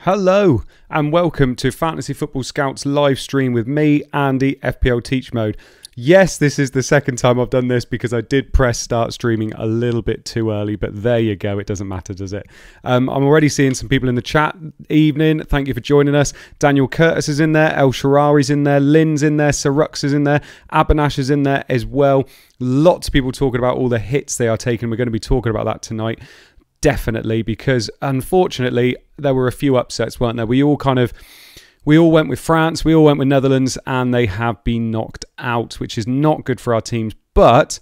Hello and welcome to Fantasy Football Scouts live stream with me, Andy, FPL Teach Mode. Yes, this is the second time I've done this because I did press start streaming a little bit too early, but there you go. It doesn't matter, does it? I'm already seeing some people in the chat. Evening. Thank you for joining us. Daniel Curtis is in there. El Sharari's in there. Lynn's in there. Sarux is in there. Abanash is in there as well. Lots of people talking about all the hits they are taking. We're going to be talking about that tonight. Definitely, because unfortunately there were a few upsets, weren't there? We all went with France, we all went with Netherlands, and they have been knocked out, which is not good for our teams. But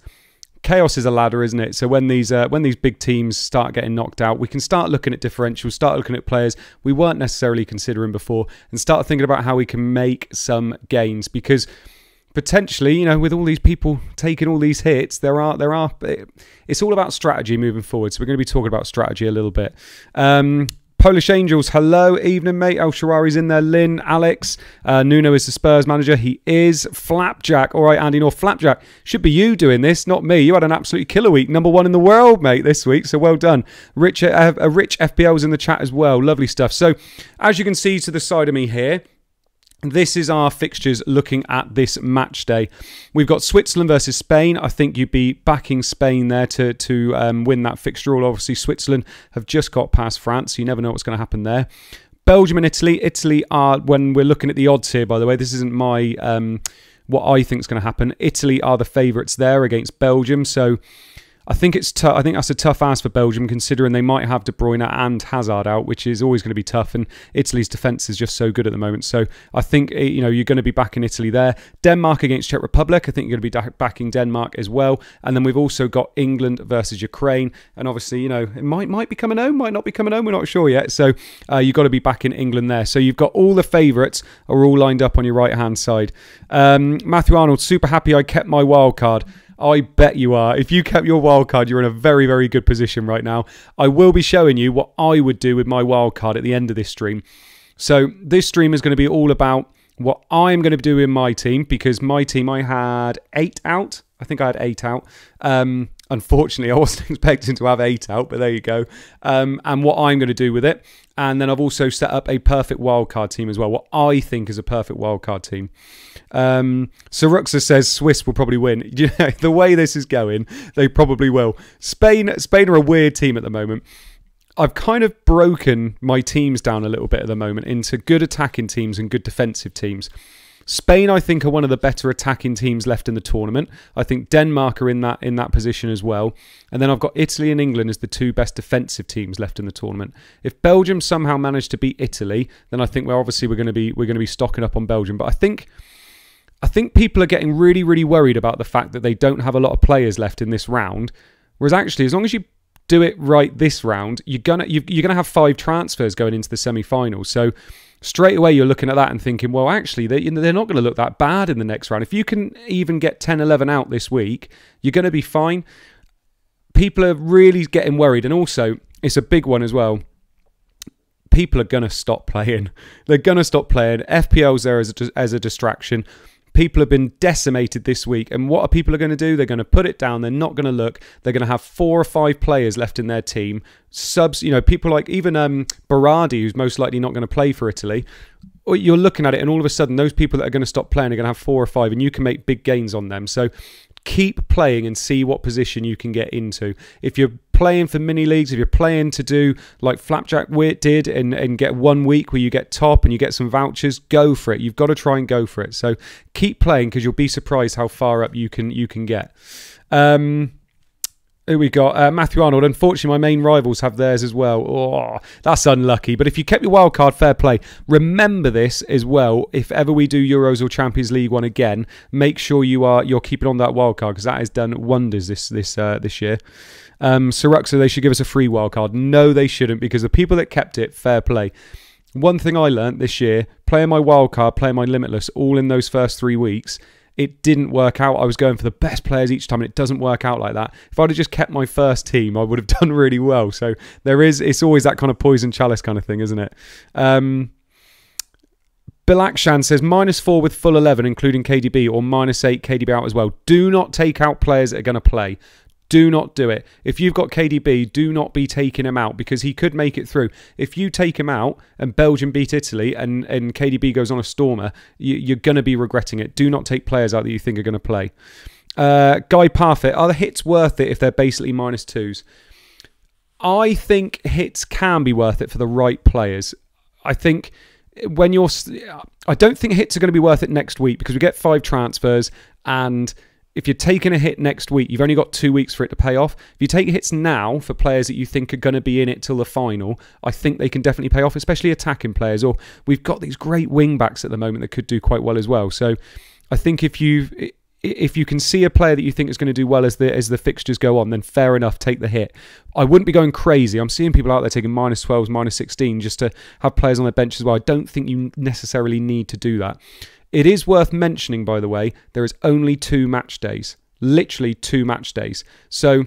chaos is a ladder, isn't it? So when these big teams start getting knocked out, we can start looking at differentials, start looking at players we weren't necessarily considering before, and start thinking about how we can make some gains. Because potentially, you know, with all these people taking all these hits, it's all about strategy moving forward. So we're going to be talking about strategy a little bit. Polish Angels, hello, evening, mate. El Sharari's in there. Lynn, Alex, Nuno is the Spurs manager. He is. Flapjack, all right, Andy North. Flapjack, should be you doing this, not me. You had an absolutely killer week, #1 in the world, mate, this week. So well done. Rich FPL's in the chat as well. Lovely stuff. So as you can see to the side of me here, this is our fixtures looking at this match day. We've got Switzerland versus Spain. I think you'd be backing Spain there to win that fixture. Obviously, Switzerland have just got past France, so you never know what's going to happen there. Belgium and Italy. Italy are, when we're looking at the odds here, by the way, this isn't my what I think is going to happen. Italy are the favourites there against Belgium, so I think it's tough. I think that's a tough ask for Belgium, considering they might have De Bruyne and Hazard out, which is always going to be tough. And Italy's defence is just so good at the moment. So I think, you know, you're going to be backing Italy there. Denmark against Czech Republic. I think you're going to be backing Denmark as well. And then we've also got England versus Ukraine. And obviously, you know, it might be coming home, might not be coming home. We're not sure yet. So you've got to be backing England there. So you've got all the favourites are all lined up on your right hand side. Matthew Arnold, super happy I kept my wild card. I bet you are. If you kept your wild card, you're in a very, very good position right now. I will be showing you what I would do with my wild card at the end of this stream. So this stream is going to be all about what I'm going to do in my team, because my team, I had 8 out. I think I had 8 out. Unfortunately, I wasn't expecting to have 8 out, but there you go. And what I'm going to do with it. And then I've also set up a perfect wildcard team as well, what I think is a perfect wildcard team. Saruxa says Swiss will probably win. You know, the way this is going, they probably will. Spain are a weird team at the moment. I've kind of broken my teams down a little bit at the moment into good attacking teams and good defensive teams. Spain, I think, are one of the better attacking teams left in the tournament. I think Denmark are in that position as well. And then I've got Italy and England as the 2 best defensive teams left in the tournament. If Belgium somehow manage to beat Italy, then I think, well, obviously we're going to be stocking up on Belgium. But I think people are getting really, really worried about the fact that they don't have a lot of players left in this round. Whereas actually, as long as you do it right this round, you're gonna have 5 transfers going into the semi-finals. So straight away you're looking at that and thinking, well, actually they're not going to look that bad in the next round. If you can even get 10, 11 out this week, you're going to be fine. People are really getting worried, and also it's a big one as well. People are going to stop playing. They're going to stop playing. FPL's there as a distraction. People have been decimated this week, and what are people going to do? They're going to put it down. They're not going to look. They're going to have 4 or 5 players left in their team. Subs, you know, people like even Berardi, who's most likely not going to play for Italy. You're looking at it, and all of a sudden, those people that are going to stop playing are going to have 4 or 5, and you can make big gains on them. So keep playing and see what position you can get into. If you're playing for mini leagues, if you're playing to do like Flapjack did and get 1 week where you get top and you get some vouchers, go for it. You've got to try and go for it. So keep playing, because you'll be surprised how far up you can get. Here we got Matthew Arnold. Unfortunately, my main rivals have theirs as well. Oh, that's unlucky. But if you kept your wild card, fair play. Remember this as well. If ever we do Euros or Champions League one again, make sure you're keeping on that wild card, because that has done wonders this year. Saruxa, they should give us a free wild card. No, they shouldn't, because the people that kept it, fair play. One thing I learnt this year, playing my wild card, playing my limitless, all in those first 3 weeks, it didn't work out. I was going for the best players each time, and it doesn't work out like that. If I'd have just kept my first team, I would have done really well. So it's always that kind of poison chalice kind of thing, isn't it? Bill Akshan says -4 with full 11, including KDB, or -8 KDB out as well. Do not take out players that are going to play. Do not do it. If you've got KDB, do not be taking him out because he could make it through. If you take him out and Belgium beat Italy and KDB goes on a stormer, you're going to be regretting it. Do not take players out that you think are going to play. Guy Parfit, are the hits worth it if they're basically -2s? I think hits can be worth it for the right players. I think I don't think hits are going to be worth it next week because we get 5 transfers, and if you're taking a hit next week, you've only got 2 weeks for it to pay off. If you take hits now for players that you think are going to be in it till the final, I think they can definitely pay off, especially attacking players. Or we've got these great wing backs at the moment that could do quite well as well. So I think if you can see a player that you think is going to do well as the fixtures go on, then fair enough, take the hit. I wouldn't be going crazy. I'm seeing people out there taking -12s, -16 just to have players on their bench as well. I don't think you necessarily need to do that. It is worth mentioning, by the way, there is only 2 match days. Literally 2 match days. So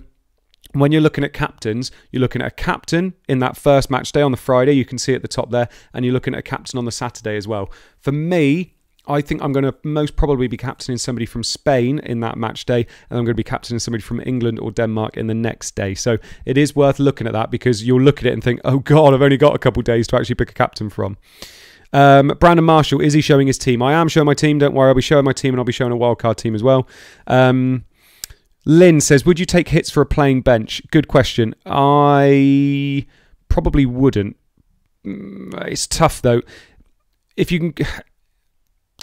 when you're looking at captains, you're looking at a captain in that first match day on the Friday. You can see at the top there. And you're looking at a captain on the Saturday as well. For me, I think I'm going to most probably be captaining somebody from Spain in that match day, and I'm going to be captaining somebody from England or Denmark in the next day. So it is worth looking at that because you'll look at it and think, oh God, I've only got a couple of days to actually pick a captain from. Brandon Marshall, is he showing his team? I am showing my team, don't worry. I'll be showing my team and I'll be showing a wildcard team as well. Lynn says, would you take hits for a playing bench? Good question. I probably wouldn't. It's tough though. If you can...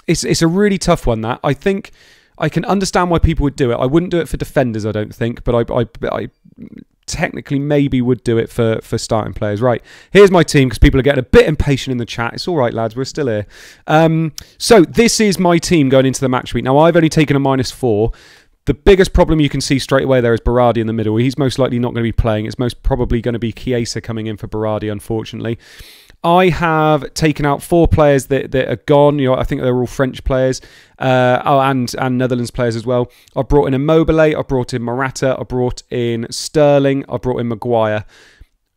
It's a really tough one, that. I think I can understand why people would do it. I wouldn't do it for defenders, I don't think, but I technically maybe would do it for starting players. Right, here's my team because people are getting a bit impatient in the chat. It's all right, lads, we're still here. So this is my team going into the match week. Now, I've only taken a -4. The biggest problem you can see straight away there is Berardi in the middle. He's most likely not going to be playing. It's most probably going to be Chiesa coming in for Berardi, unfortunately. I have taken out 4 players that are gone. You know, I think they're all French players, and Netherlands players as well. I brought in Immobile, I brought in Morata, I brought in Sterling, I brought in Maguire.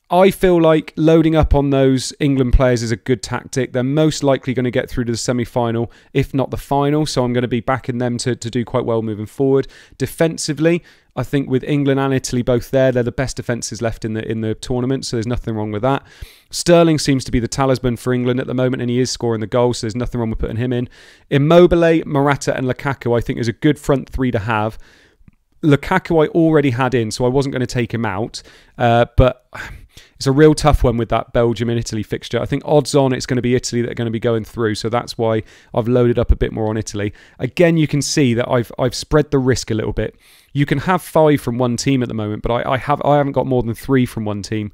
I feel like loading up on those England players is a good tactic. They're most likely going to get through to the semi-final, if not the final. So I'm going to be backing them to do quite well moving forward. Defensively, I think with England and Italy both there, they're the best defences left in the tournament. So there's nothing wrong with that. Sterling seems to be the talisman for England at the moment, and he is scoring the goals. So there's nothing wrong with putting him in. Immobile, Morata, and Lukaku, I think, is a good front 3 to have. Lukaku I already had in, so I wasn't going to take him out, but it's a real tough one with that Belgium and Italy fixture. I think odds on it's going to be Italy that are going to be going through, so that's why I've loaded up a bit more on Italy. Again, you can see that I've spread the risk a little bit. You can have 5 from one team at the moment, but I haven't got more than 3 from one team.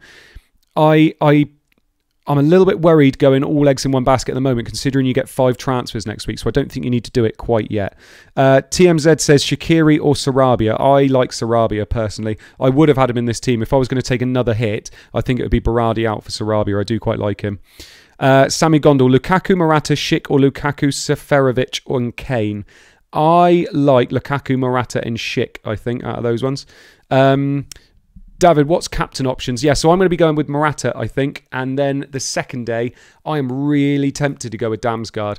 I'm a little bit worried going all eggs in one basket at the moment, considering you get 5 transfers next week, so I don't think you need to do it quite yet. TMZ says Shaqiri or Sarabia. I like Sarabia personally. I would have had him in this team. If I was going to take another hit, I think it would be Berardi out for Sarabia. I do quite like him. Sammy Gondel, Lukaku, Morata, Schick, or Lukaku, Seferovic, or Kane. I like Lukaku, Morata, and Schick, I think, out of those ones. David, what's captain options? Yeah, so I'm going to be going with Morata, I think. And then the second day, I am really tempted to go with Damsgaard.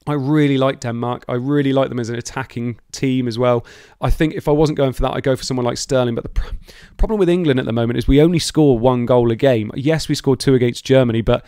I really like Denmark. I really like them as an attacking team as well. I think if I wasn't going for that, I'd go for someone like Sterling. But the problem with England at the moment is we only score 1 goal a game. Yes, we scored 2 against Germany, but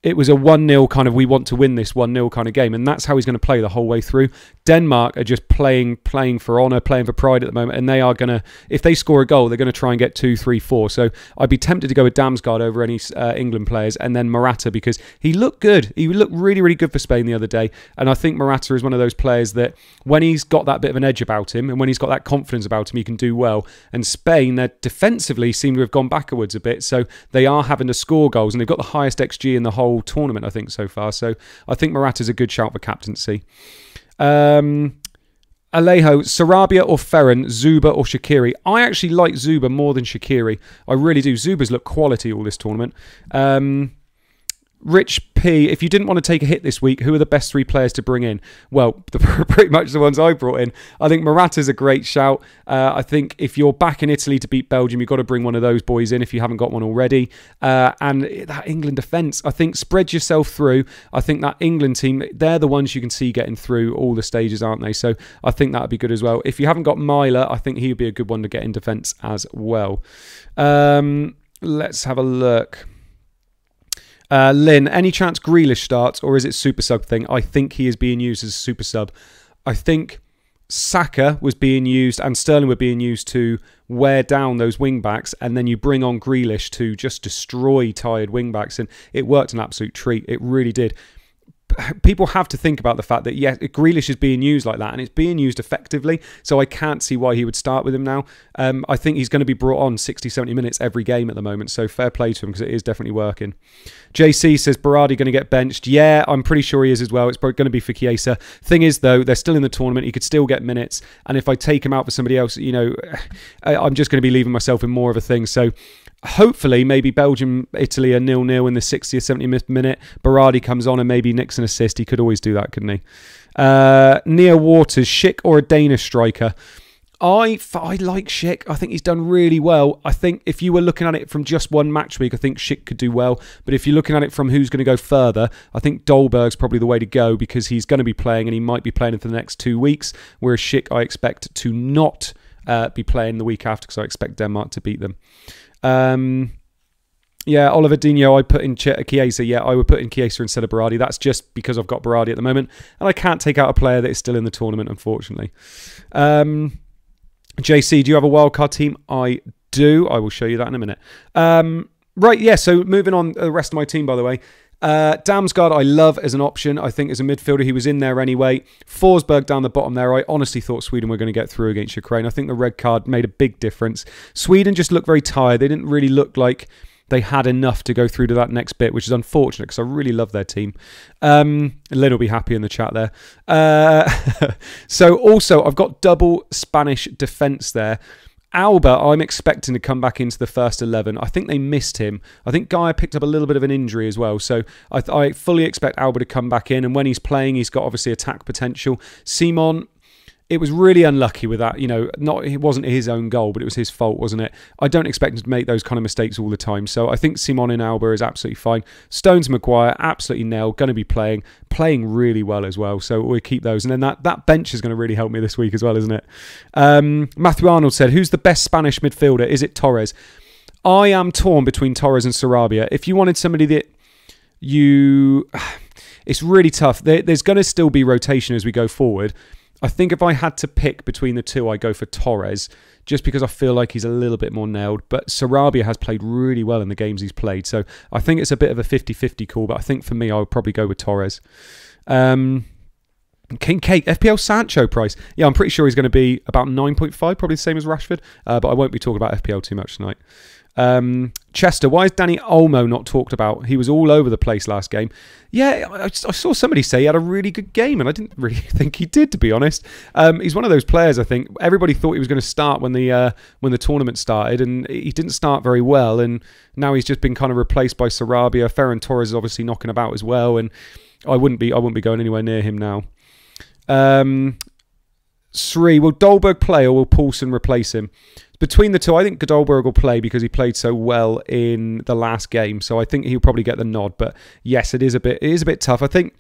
it was a 1-0 kind of, we want to win this 1-0 kind of game. And that's how he's going to play the whole way through. Denmark are just playing for honour, playing for pride at the moment. And they are going to, if they score a goal, they're going to try and get 2, 3, 4. So I'd be tempted to go with Damsgaard over any England players. And then Morata, because he looked good. He looked really, really good for Spain the other day. And I think Morata is one of those players that when he's got that bit of an edge about him and when he's got that confidence about him, he can do well. And Spain, they defensively seem to have gone backwards a bit. So they are having to score goals. And they've got the highest XG in the whole tournament, I think, so far. So I think Morata's a good shout for captaincy. Alejo, Sarabia or Ferran, Zuba or Shaqiri. I actually like Zuba more than Shaqiri. I really do. Zuba's looked quality all this tournament. Rich P, if you didn't want to take a hit this week, who are the best 3 players to bring in? Well, pretty much the ones I brought in. I think Morata's a great shout. I think if you're back in Italy to beat Belgium, you've got to bring one of those boys in if you haven't got one already. And that England defence, I think spread yourself through. I think that England team, they're the ones you can see getting through all the stages, aren't they? So I think that would be good as well. If you haven't got Myler, I think he would be a good one to get in defence as well. Let's have a look. Lynn, any chance Grealish starts, or is it super sub thing? I think he is being used as a super sub. I think Saka was being used and Sterling were being used to wear down those wing backs, and then you bring on Grealish to just destroy tired wing backs, and it worked an absolute treat. It really did. People have to think about the fact that, yes, Grealish is being used like that, and it's being used effectively, so I can't see why he would start with him now. I think he's going to be brought on 60, 70 minutes every game at the moment, so fair play to him because it is definitely working. JC says, Berardi going to get benched? Yeah, I'm pretty sure he is as well. It's probably going to be for Chiesa. Thing is, though, they're still in the tournament. He could still get minutes, and if I take him out for somebody else, you know, I'm just going to be leaving myself in more of a thing, so hopefully, maybe Belgium, Italy are 0-0 in the 60th, 70th minute. Berardi comes on and maybe nicks an assist. He could always do that, couldn't he? Neo Waters, Schick or a Danish striker? I like Schick. I think he's done really well. I think if you were looking at it from just one match week, I think Schick could do well. But if you're looking at it from who's going to go further, I think Dolberg's probably the way to go because he's going to be playing and he might be playing for the next 2 weeks. Whereas Schick, I expect to not be playing the week after because I expect Denmark to beat them. Yeah, Oliver Dino, I put in Chiesa. Yeah, I would put in Chiesa instead of Berardi. That's just because I've got Berardi at the moment. And I can't take out a player that is still in the tournament, unfortunately. JC, do you have a wildcard team? I do. I will show you that in a minute. Right, yeah, so moving on, the rest of my team, by the way. Damsgaard I love as an option. I think as a midfielder he was in there anyway. Forsberg down the bottom there. I honestly thought Sweden were going to get through against Ukraine. I think the red card made a big difference. Sweden just looked very tired. They didn't really look like they had enough to go through to that next bit, which is unfortunate because I really love their team. Lynn will be happy in the chat there. So also I've got double Spanish defence there. Alba, I'm expecting to come back into the first 11. I think they missed him. I think Gaia picked up a little bit of an injury as well. So I fully expect Alba to come back in. And when he's playing, he's got obviously attack potential. Simon, it was really unlucky with that. You know, it wasn't his own goal, but it was his fault, wasn't it? I don't expect him to make those kind of mistakes all the time. So I think Simon in Alba is absolutely fine. Stones Maguire, absolutely nailed. Going to be playing really well as well. So we'll keep those. And then that bench is going to really help me this week as well, isn't it? Matthew Arnold said, who's the best Spanish midfielder? Is it Torres? I am torn between Torres and Sarabia. If you wanted somebody that it's really tough. There's going to still be rotation as we go forward. I think if I had to pick between the two, I go for Torres, just because I feel like he's a little bit more nailed. But Sarabia has played really well in the games he's played. So I think it's a bit of a 50-50 call, but I think for me, I would probably go with Torres. King Cake, FPL Sancho price. Yeah, I'm pretty sure he's going to be about 9.5, probably the same as Rashford. But I won't be talking about FPL too much tonight. Chester, why is Danny Olmo not talked about? He was all over the place last game. Yeah, I saw somebody say he had a really good game, and I didn't really think he did, to be honest. He's one of those players, I think. Everybody thought he was going to start when the tournament started, and he didn't start very well, and now he's just been kind of replaced by Sarabia. Ferran Torres is obviously knocking about as well, and I wouldn't be going anywhere near him now. Sri, will Dolberg play or will Poulsen replace him? Between the two, I think Dolberg will play because he played so well in the last game. So I think he'll probably get the nod. But yes, it is a bit tough. I think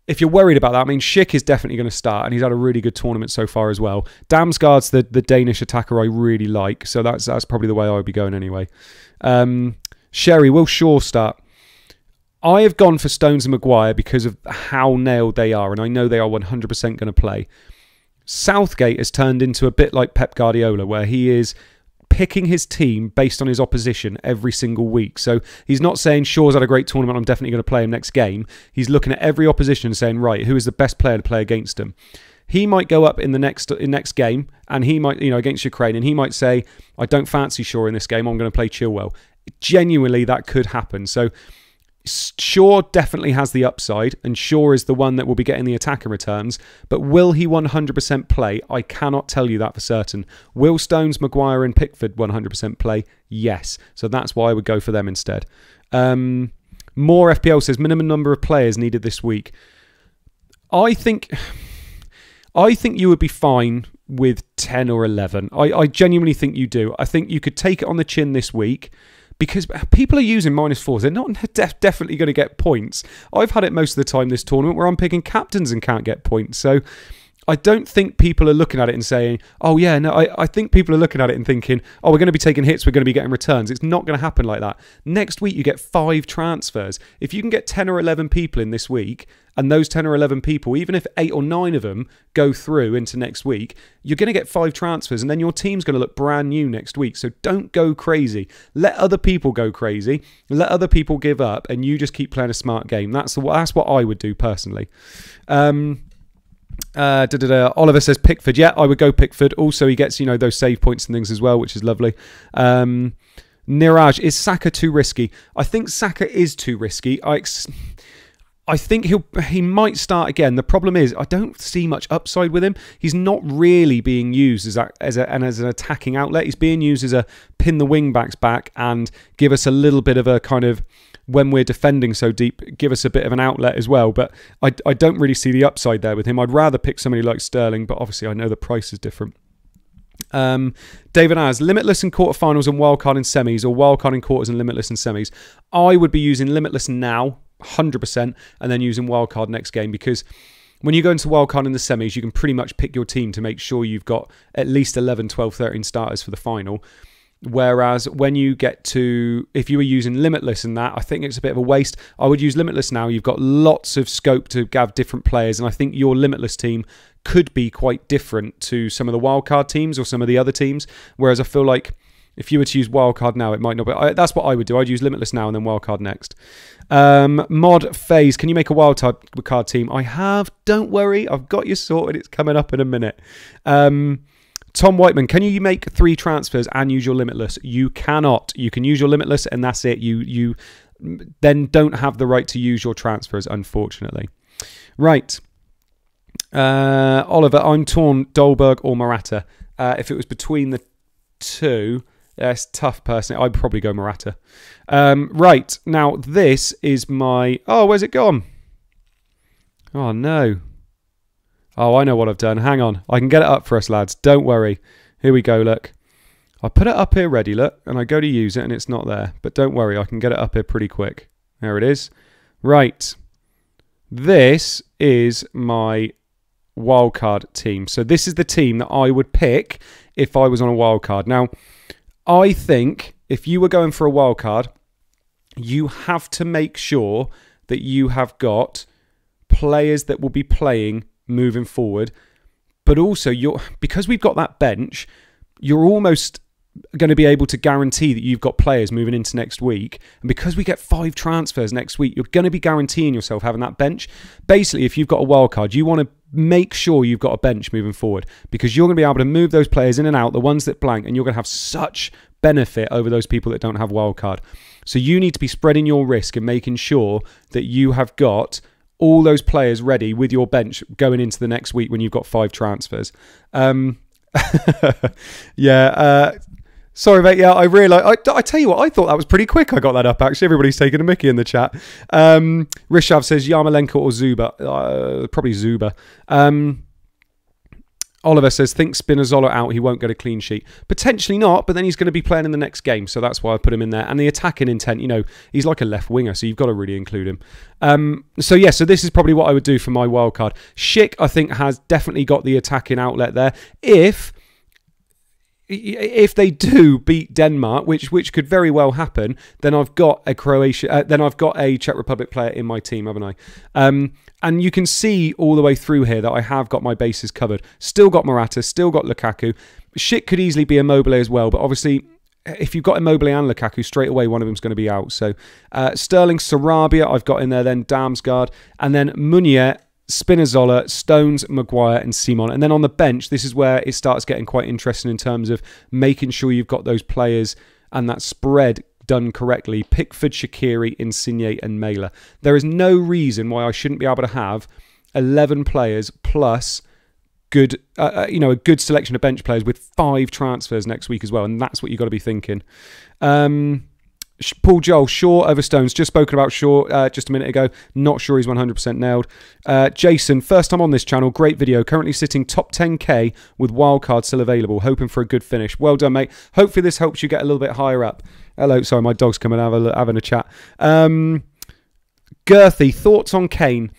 if you're worried about that, I mean, Schick is definitely going to start, and he's had a really good tournament so far as well. Damsgaard's the Danish attacker I really like, so that's probably the way I would be going anyway. Sherry, will Shaw start? I have gone for Stones and Maguire because of how nailed they are, and I know they are 100% going to play. Southgate has turned into a bit like Pep Guardiola, where he is picking his team based on his opposition every single week. So he's not saying Shaw's had a great tournament, I'm definitely going to play him next game. He's looking at every opposition and saying, right, who is the best player to play against him? He might go up in the next game, and he might, against Ukraine, and he might say, I don't fancy Shaw in this game, I'm going to play Chilwell. Genuinely, that could happen. So Shaw definitely has the upside, and Shaw is the one that will be getting the attacker returns. But will he 100% play? I cannot tell you that for certain. Will Stones, Maguire and Pickford 100% play? Yes. So that's why I would go for them instead. More FPL says minimum number of players needed this week. I think you would be fine with 10 or 11. I genuinely think you do. I think you could take it on the chin this week because people are using -4s. They're not definitely going to get points. I've had it most of the time this tournament where I'm picking captains and can't get points. So I don't think people are looking at it and saying, oh yeah, no, I think people are looking at it and thinking, oh, we're going to be taking hits, we're going to be getting returns. It's not going to happen like that. Next week, you get 5 transfers. If you can get 10 or 11 people in this week, and those 10 or 11 people, even if 8 or 9 of them go through into next week, you're going to get 5 transfers, and then your team's going to look brand new next week. So don't go crazy. Let other people go crazy. Let other people give up, and you just keep playing a smart game. That's what I would do personally. Oliver says Pickford. Yeah, I would go Pickford. Also, he gets, those save points and things as well, which is lovely. Niraj, is Saka too risky? I think Saka is too risky. I think he might start again. The problem is I don't see much upside with him. He's not really being used as an attacking outlet. He's being used as a pin the wing backs back and give us a little bit of a kind of, when we're defending so deep, give us a bit of an outlet as well. But I don't really see the upside there with him. I'd rather pick somebody like Sterling, but obviously I know the price is different. David Az, Limitless in quarterfinals and wildcard in semis, or wildcard in quarters and Limitless in semis. I would be using Limitless now, 100%, and then using wildcard next game, because when you go into wildcard in the semis, you can pretty much pick your team to make sure you've got at least 11, 12, 13 starters for the final. Whereas when you get to, if you were using Limitless in that, I think it's a bit of a waste. I would use Limitless now. You've got lots of scope to have different players, and I think your Limitless team could be quite different to some of the wildcard teams or some of the other teams. Whereas I feel like if you were to use wildcard now, it might not be. That's what I would do. I'd use Limitless now and then wildcard next. Mod Phase, can you make a wildcard team? I have. Don't worry. I've got you sorted. It's coming up in a minute. Tom Whiteman, can you make 3 transfers and use your Limitless? You cannot. You can use your Limitless and that's it. You then don't have the right to use your transfers, unfortunately. Right. Oliver, I'm torn, Dolberg or Morata. If it was between the two, it's tough personally. I'd probably go Morata. Right. Now, this is my... Oh, where's it gone? Oh, no. Oh, I know what I've done. Hang on. I can get it up for us, lads. Don't worry. Here we go, look. I put it up here ready, look, and I go to use it and it's not there. But don't worry, I can get it up here pretty quick. There it is. Right. This is my wildcard team. So this is the team that I would pick if I was on a wildcard. Now, I think if you were going for a wildcard, you have to make sure that you have got players that will be playing moving forward, but also because we've got that bench, you're almost going to be able to guarantee that you've got players moving into next week. And because we get 5 transfers next week, you're going to be guaranteeing yourself having that bench. Basically, if you've got a wild card, you want to make sure you've got a bench moving forward, because you're going to be able to move those players in and out, the ones that blank, and you're going to have such benefit over those people that don't have wild card. So you need to be spreading your risk and making sure that you have got all those players ready with your bench going into the next week when you've got 5 transfers. Yeah. Sorry, mate. Yeah, I realised. I tell you what, I thought that was pretty quick. I got that up, actually. Everybody's taking a mickey in the chat. Rishav says Yarmolenko or Zuba. Probably Zuba. Oliver says, think Spinazzola out, he won't get a clean sheet. Potentially not, but then he's going to be playing in the next game, so that's why I put him in there. And the attacking intent, he's like a left winger, so you've got to really include him. So this is probably what I would do for my wild card. Schick, I think, has definitely got the attacking outlet there. If they do beat Denmark, which could very well happen, then I've got a Czech Republic player in my team, haven't I? And you can see all the way through here that I have got my bases covered. Still got Morata, still got Lukaku. Schick could easily be Immobile as well, but obviously, if you've got Immobile and Lukaku, straight away one of them's going to be out. So Sterling, Sarabia, I've got in there then, Damsgaard, and then Meunier, Spinazzola, Stones, Maguire and Simon. And then on the bench, this is where it starts getting quite interesting in terms of making sure you've got those players and that spread done correctly. Pickford, Shaqiri, Insigne and Mailer. There is no reason why I shouldn't be able to have 11 players plus good, a good selection of bench players with 5 transfers next week as well. And that's what you've got to be thinking. Paul Joel, Shaw over Stones. Just spoken about Shaw just a minute ago. Not sure he's 100% nailed. Jason, first time on this channel. Great video. Currently sitting top 10k with wildcard still available. Hoping for a good finish. Well done, mate. Hopefully this helps you get a little bit higher up. Hello. Sorry, my dog's coming having a chat. Girthy, thoughts on Kane?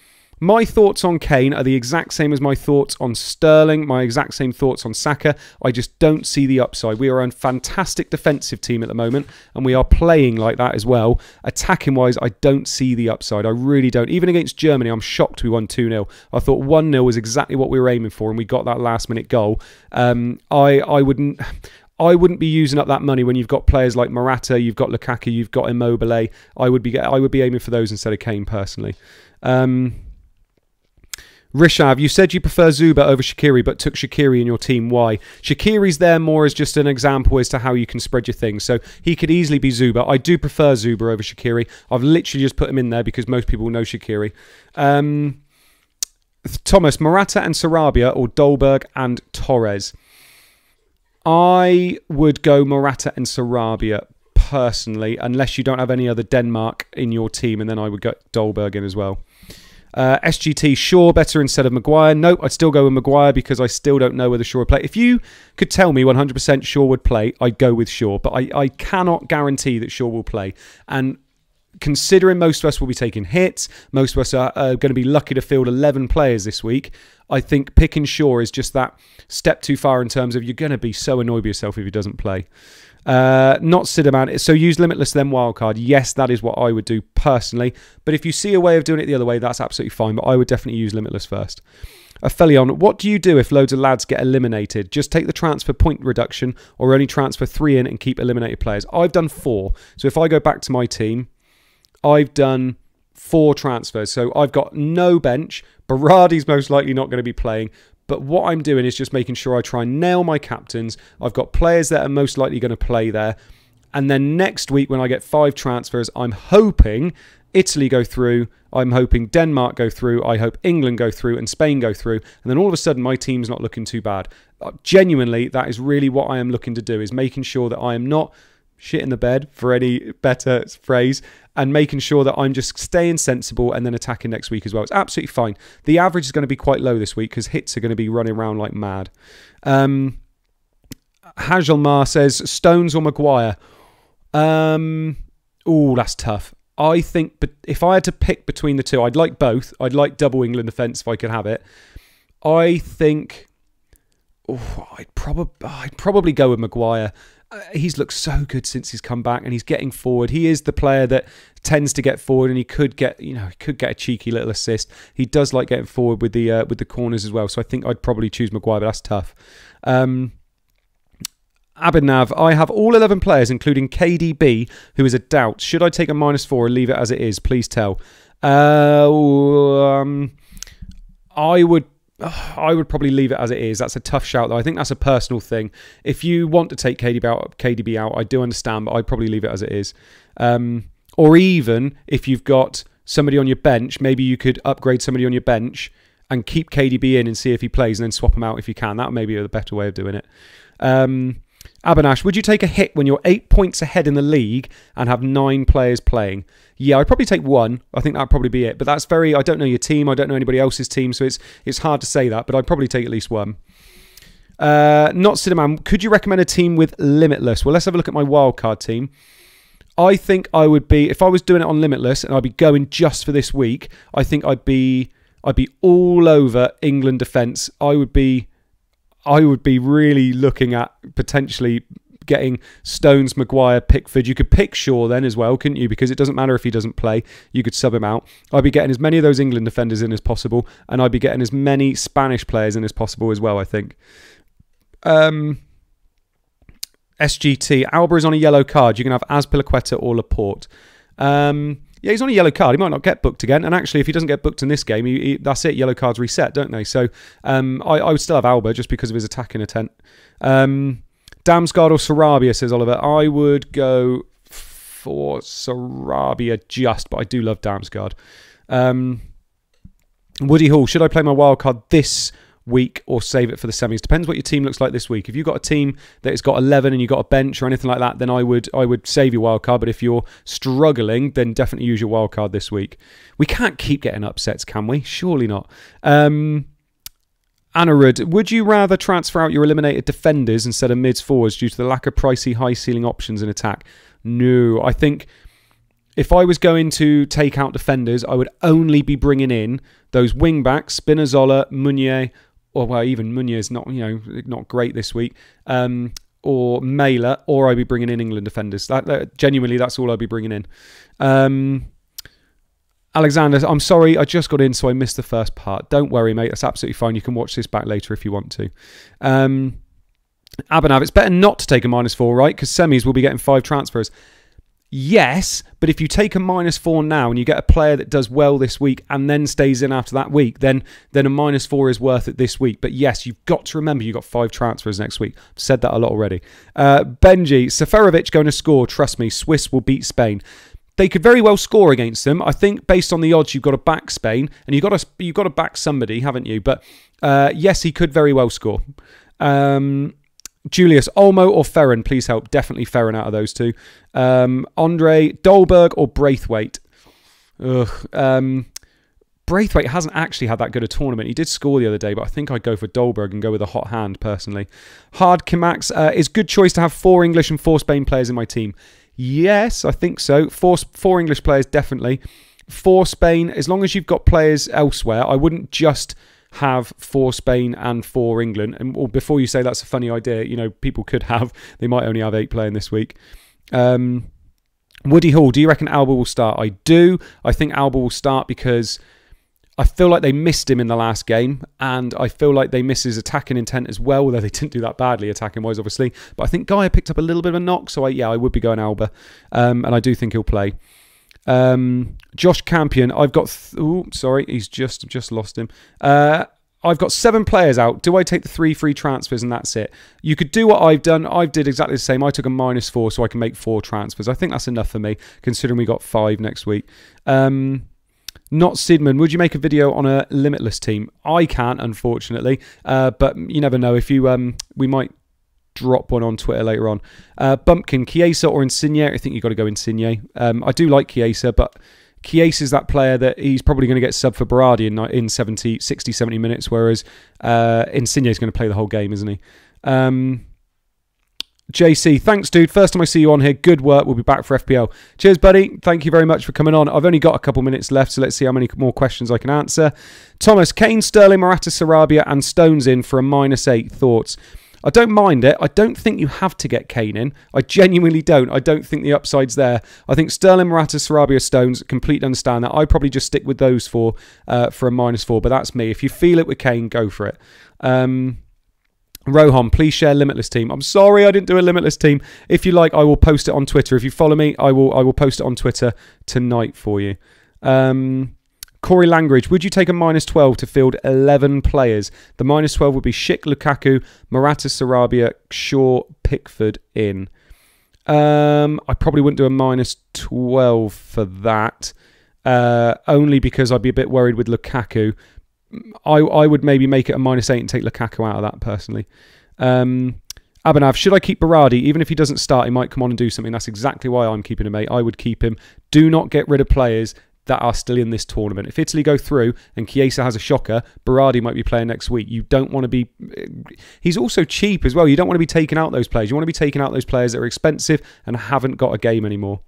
My thoughts on Kane are the exact same as my thoughts on Sterling, my exact same thoughts on Saka. I just don't see the upside. We are a fantastic defensive team at the moment, and we are playing like that as well. Attacking-wise, I don't see the upside. I really don't. Even against Germany, I'm shocked we won 2-0. I thought 1-0 was exactly what we were aiming for, and we got that last-minute goal. I wouldn't be using up that money when you've got players like Morata, you've got Lukaku, you've got Immobile. I would be aiming for those instead of Kane personally. Rishav, you said you prefer Zuba over Shaqiri, but took Shaqiri in your team. Why? Shaqiri's there more as just an example as to how you can spread your things. So he could easily be Zuba. I do prefer Zuba over Shaqiri. I've literally just put him in there because most people know Shaqiri. Thomas, Morata and Sarabia or Dolberg and Torres? I would go Morata and Sarabia personally, unless you don't have any other Denmark in your team, and then I would go Dolberg in as well. SGT, Shaw better instead of Maguire. Nope, I'd still go with Maguire because I still don't know whether Shaw would play. If you could tell me 100% Shaw would play, I'd go with Shaw. But I cannot guarantee that Shaw will play. And considering most of us will be taking hits, most of us are going to be lucky to field 11 players this week, I think picking Shaw is just that step too far in terms of you're going to be so annoyed with yourself if he doesn't play. Not Siderman. So use Limitless then Wildcard. Yes, that is what I would do personally. But if you see a way of doing it the other way, that's absolutely fine. But I would definitely use Limitless first. Aphelion, what do you do if loads of lads get eliminated? Just take the transfer point reduction or only transfer 3 in and keep eliminated players? I've done 4. So if I go back to my team, I've done 4 transfers. So I've got no bench. Berardi's most likely not going to be playing. But what I'm doing is just making sure I try and nail my captains. I've got players that are most likely going to play there. And then next week when I get 5 transfers, I'm hoping Italy go through. I'm hoping Denmark go through. I hope England go through and Spain go through. And then all of a sudden my team's not looking too bad. Genuinely, that is really what I am looking to do, is making sure that I am not shit in the bed, for any better phrase, and making sure that I'm just staying sensible and then attacking next week as well. It's absolutely fine. The average is going to be quite low this week because hits are going to be running around like mad. Hajelmar says, Stones or Maguire? Oh, that's tough. I think, but if I had to pick between the two, I'd like both. I'd like double England defence if I could have it. I think I'd probably go with Maguire. He's looked so good since he's come back, and he's getting forward. He is the player that tends to get forward, and he could get, a cheeky little assist. He does like getting forward with the corners as well. So I think I'd probably choose Maguire, but that's tough. Abhinav, I have all 11 players, including KDB, who is a doubt. Should I take a -4 or leave it as it is? Please tell. I would probably leave it as it is. That's a tough shout, though. I think that's a personal thing. If you want to take KDB out, I do understand, but I'd probably leave it as it is. Or even if you've got somebody on your bench, maybe you could upgrade somebody on your bench and keep KDB in and see if he plays, and then swap him out if you can. That may be the better way of doing it. Abanash, would you take a hit when you're 8 points ahead in the league and have 9 players playing? Yeah, I'd probably take 1. I think that'd probably be it. But that's very, I don't know your team. I don't know anybody else's team. So it's hard to say that. But I'd probably take at least 1. Not Cinnamon, could you recommend a team with Limitless? Well, let's have a look at my wildcard team. I think I would be, if I was doing it on Limitless and I'd be going just for this week, I think I'd be all over England defence. I would be really looking at potentially getting Stones, Maguire, Pickford. You could pick Shaw then as well, couldn't you? Because it doesn't matter if he doesn't play. You could sub him out. I'd be getting as many of those England defenders in as possible, and I'd be getting as many Spanish players in as possible as well, I think. SGT, Alba is on a yellow card. You can have Azpilicueta or Laporte. Yeah, he's on a yellow card. He might not get booked again. And actually, if he doesn't get booked in this game, that's it. Yellow cards reset, don't they? So I would still have Alba just because of his attacking intent. Damsgaard or Sarabia, says Oliver. I would go for Sarabia just, but I do love Damsgaard. Woody Hall, should I play my wild card this week or save it for the semis. Depends what your team looks like this week. If you've got a team that has got 11 and you've got a bench or anything like that, then I would save your wildcard. But if you're struggling, then definitely use your wildcard this week. We can't keep getting upsets, can we? Surely not. Anarud, would you rather transfer out your eliminated defenders instead of mids forwards due to the lack of pricey high ceiling options in attack? No, I think if I was going to take out defenders, I would only be bringing in those wing backs, Spinazzola, Meunier, or well, even Meunier's not great this week, or Mailer, or I'd be bringing in England defenders. Genuinely, that's all I'd be bringing in. Alexander, I'm sorry, I just got in, so I missed the first part. Don't worry, mate. That's absolutely fine. You can watch this back later if you want to. Abhinav, it's better not to take a -4, right? Because semis will be getting 5 transfers. Yes, but if you take a -4 now and you get a player that does well this week and then stays in after that week, then a -4 is worth it this week. But yes, you've got to remember you've got 5 transfers next week. I've said that a lot already. Benji, Seferovic going to score. Trust me, Swiss will beat Spain. They could very well score against them. I think based on the odds, you've got to back Spain and you've got to back somebody, haven't you? But yes, he could very well score. Julius, Olmo or Ferran, please help. Definitely Ferran out of those two. Andre, Dolberg or Braithwaite? Braithwaite hasn't actually had that good a tournament. He did score the other day, but I think I'd go for Dolberg and go with a hot hand, personally. Hard Kimax, is good choice to have 4 English and 4 Spain players in my team? Yes, I think so. Four English players, definitely. 4 Spain, as long as you've got players elsewhere. I wouldn't just have 4 Spain and 4 England. And or before you say that's a funny idea, people could have. They might only have 8 playing this week. Woody Hall, do you reckon Alba will start? I do. I think Alba will start because I feel like they missed him in the last game, and I feel like they miss his attacking intent as well, although they didn't do that badly attacking-wise, obviously. But I think Gaia picked up a little bit of a knock, so I would be going Alba, and I do think he'll play. Josh Campion, I've got... sorry, he's just lost him. I've got 7 players out. Do I take the 3 free transfers and that's it? You could do what I've done. I did exactly the same. I took a -4 so I can make 4 transfers. I think that's enough for me, considering we got 5 next week. Not Sidman, would you make a video on a limitless team? I can't, unfortunately, but you never know. If you, we might drop one on Twitter later on. Bumpkin, Chiesa or Insigne? I think you've got to go Insigne. I do like Chiesa, but Chiesa is that player that he's probably going to get sub for Berardi in 60, 70 minutes, whereas Insigne is going to play the whole game, isn't he? JC, thanks, dude. First time I see you on here. Good work. We'll be back for FPL. Cheers, buddy. Thank you very much for coming on. I've only got a couple minutes left, so let's see how many more questions I can answer. Thomas, Kane, Sterling, Morata, Sarabia, and Stones in for a -8. Thoughts? I don't mind it. I don't think you have to get Kane in. I genuinely don't. I don't think the upside's there. I think Sterling, Morata, Sarabia, Stones, completely understand that. I'd probably just stick with those for a -4, but that's me. If you feel it with Kane, go for it. Rohan, please share Limitless team. I'm sorry I didn't do a Limitless team. If you like, I will post it on Twitter. If you follow me, I will post it on Twitter tonight for you. Corey Langridge, would you take a -12 to field 11 players? The -12 would be Schick, Lukaku, Morata, Sarabia, Shaw, Pickford in. I probably wouldn't do a -12 for that. Only because I'd be a bit worried with Lukaku. I would maybe make it a -8 and take Lukaku out of that, personally. Abhinav, should I keep Berardi? Even if he doesn't start, he might come on and do something. That's exactly why I'm keeping him, mate. I would keep him. Do not get rid of players that are still in this tournament. If Italy go through and Chiesa has a shocker, Berardi might be playing next week. You don't want to be... He's also cheap as well. You don't want to be taking out those players. You want to be taking out those players that are expensive and haven't got a game anymore.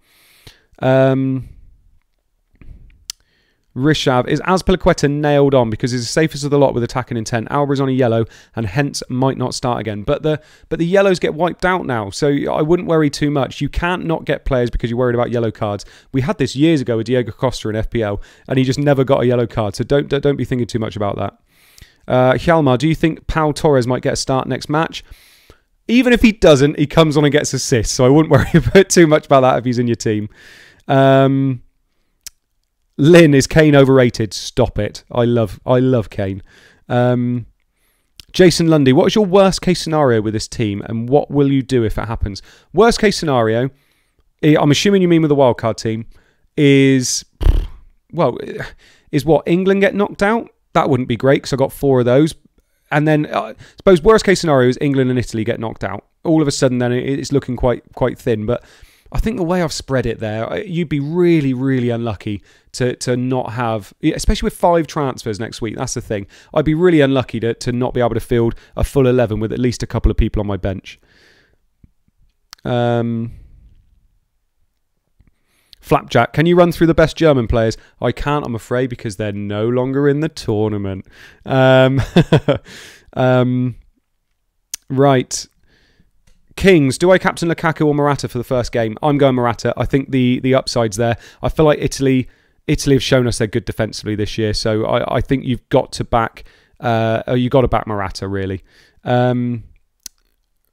Rishav, is Azpilicueta nailed on because he's the safest of the lot with attacking intent? Alba is on a yellow and hence might not start again. But the yellows get wiped out now, so I wouldn't worry too much. You can't not get players because you're worried about yellow cards. We had this years ago with Diego Costa in FPL and he just never got a yellow card, so don't be thinking too much about that. Hjalmar, do you think Pau Torres might get a start next match? Even if he doesn't, he comes on and gets assists, so I wouldn't worry about too much about that if he's in your team. Lynn, is Kane overrated? Stop it. I love Kane. Jason Lundy, what is your worst case scenario with this team and what will you do if it happens? Worst case scenario, I'm assuming you mean with the wildcard team, is what? England get knocked out? That wouldn't be great because I got 4 of those. And then, I suppose, worst case scenario is England and Italy get knocked out. All of a sudden, then it's looking quite thin. But I think the way I've spread it there, you'd be really, really unlucky to not have, especially with 5 transfers next week. That's the thing. I'd be really unlucky to not be able to field a full 11 with at least a couple of people on my bench. Flapjack, can you run through the best German players? I can't, I'm afraid, because they're no longer in the tournament. Right. Kings, do I captain Lukaku or Morata for the first game? I'm going Morata. I think the upside's there. I feel like Italy have shown us they're good defensively this year, so I think you've got to back Morata, really.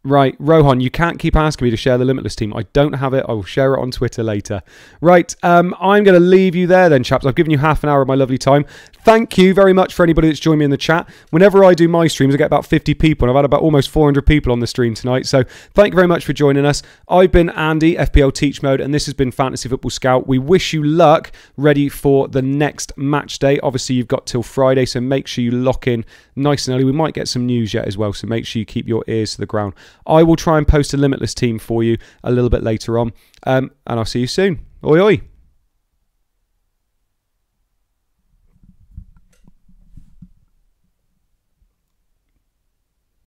Right, Rohan, you can't keep asking me to share the Limitless team. I don't have it. I will share it on Twitter later. Right, I'm going to leave you there then, chaps. I've given you half an hour of my lovely time. Thank you very much for anybody that's joined me in the chat. Whenever I do my streams, I get about 50 people, and I've had about almost 400 people on the stream tonight. So thank you very much for joining us. I've been Andy, FPL Teach Mode, and this has been Fantasy Football Scout. We wish you luck ready for the next match day. Obviously, you've got till Friday, so make sure you lock in nice and early. We might get some news yet as well, so make sure you keep your ears to the ground. I will try and post a Limitless team for you a little bit later on, and I'll see you soon. Oi, oi.